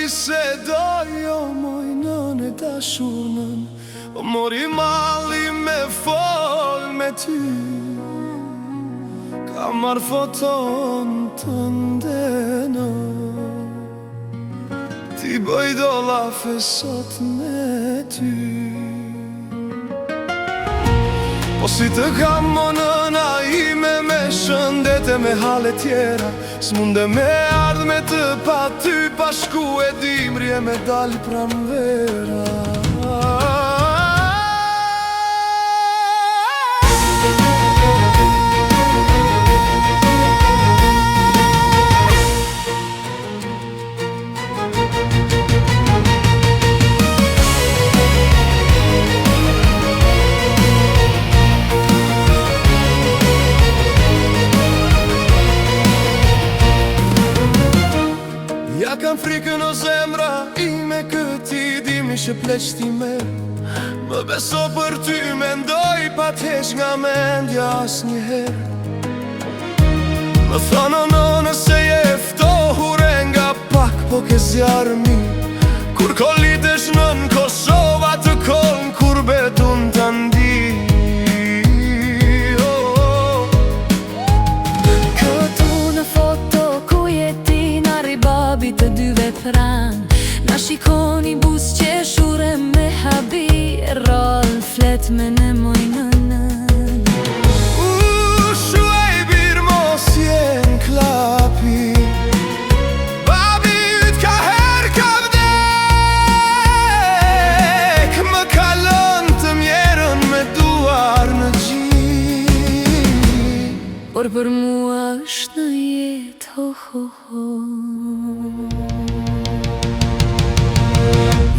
bisedoj, o moj nën e dashurnën, o mori mali me fol me ty. Ka marrë foton të ndeno, ti bëj do lafe sot me ty. Po si të kam mo nëna ime me shëndete me hale tjera, s'munde me ardh me të pa ty, pa shku e dimrje me dali pranvera. Ja kam frikën o zemra ime, këti dimi që pleq ti merë. Më beso për ty mendoj, pa t'heq nga mendja as njëherë. Më thonë o nënë se je ftohure nga pak, po ke zjarë mi. Kur kolitesh nën Kosova të kolën, kur betun të ndi. Këtu në foto ku jeti na ribabi të dyve pran, na shikoni bus qeshure me habi, rol flet me ne moj nënën. Shuaj bir mos jen klapi, babi yt ka her ka vdek, më kalon të mjerën me duar në gjin. Por për mua është në jetë, ho ho ho.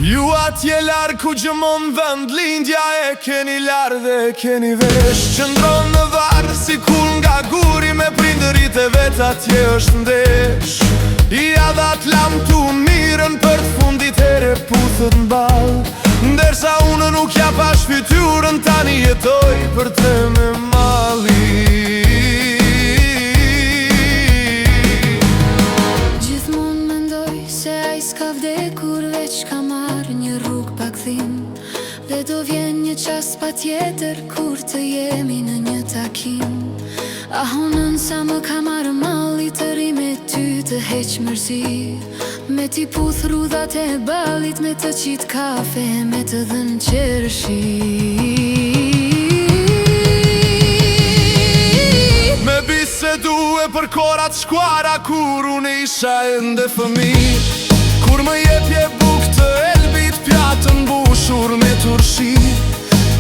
Ju atje larë ku gjëmon vend, lindja e keni larë dhe keni vesh. Qëndron në varë si kull nga guri, me prindërit e vet atje është ndesh. I adhat lam tu mirën për të fundit here puthët n'ball, ndersa unë nuk ja pash fytyrën, tani jetoj për te me mali. Gjithmon mendoj se ai s'ka vdekur, veç ka marrë një rrugë pa kthim, dhe do vjen një qas pa tjetër kur të jemi në një takim. Ahonën sa më ka marrë malli të ri me ty, të heq mërzi, me t'i puth rrudhat e ballit, me të qit kafe, me të dhënë qershi. Me bisedu e për korat shkuara, kur unë isha ende fëmi. Kur më jepje buk të elbit, pjatën bushur me turshi.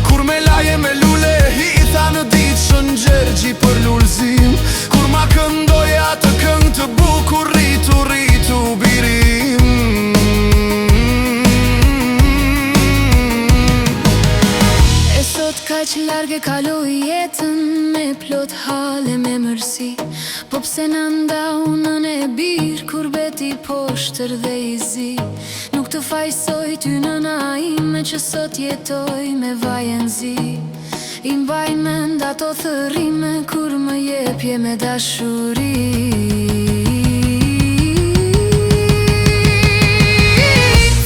Kur me laje me lule hitha në ditë shën gjergji për lullzim. Kur ma këndoj atë këngë të bukur, rritu, rritu birim. E sot ka që large kaloj jetën, me plot hale me mërsi, po pse në nda unën e birë, kur beti poshtër dhe i zi. Nuk të fajsoj ty në naime, që sot jetoj me vajen zi. I mbaj mend ato thërime, kur më jepje me dashuri.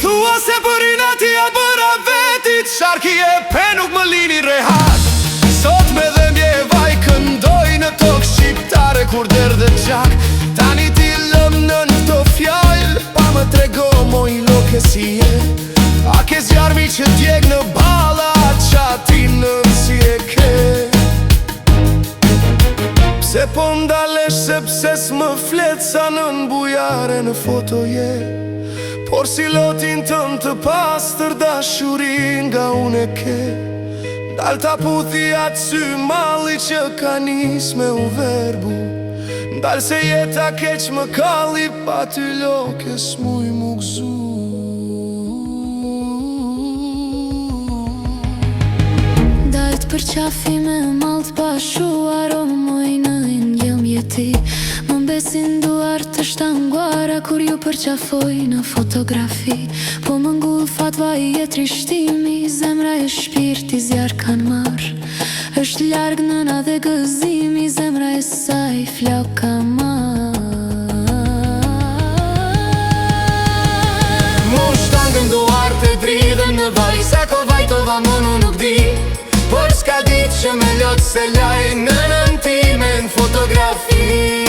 Thua se përina ti a bëra vetit, sharki e pe nuk më lini rehat. Sot me dhemje vaj këndoj në tokë shqiptare, kur der dhe qak. Tani ti lëm nën këto fjall, pa më trego moj loke si je. A ke zjarmi që djeg në bala, qa ti nën si e ke. Pse po ndalesh, sepse s'më flet sa nën bujare në foto je. Por si lotin tëm të pastër, dashurin nga unë e ke. Dal ta puthi atë sy malli që ka nis me u verbu. Dal se jeta keq më kalli, pa ty loke s'muj mu gzu. Dalt për qafi me malt pashuar, o moj në njëm jeti. Më besin duar të shtanguara, kur ju përqafoj në fotografi. Po më ngull fatva i e trishtimi, zemra e shpirti zjarë kanë marë. është largë nëna dhe gëzimi, zemra e saj flok ka marë. vajza ko vajtova mënu nuk di, por s'ka dit që me lot se laj nënën time në fotografi.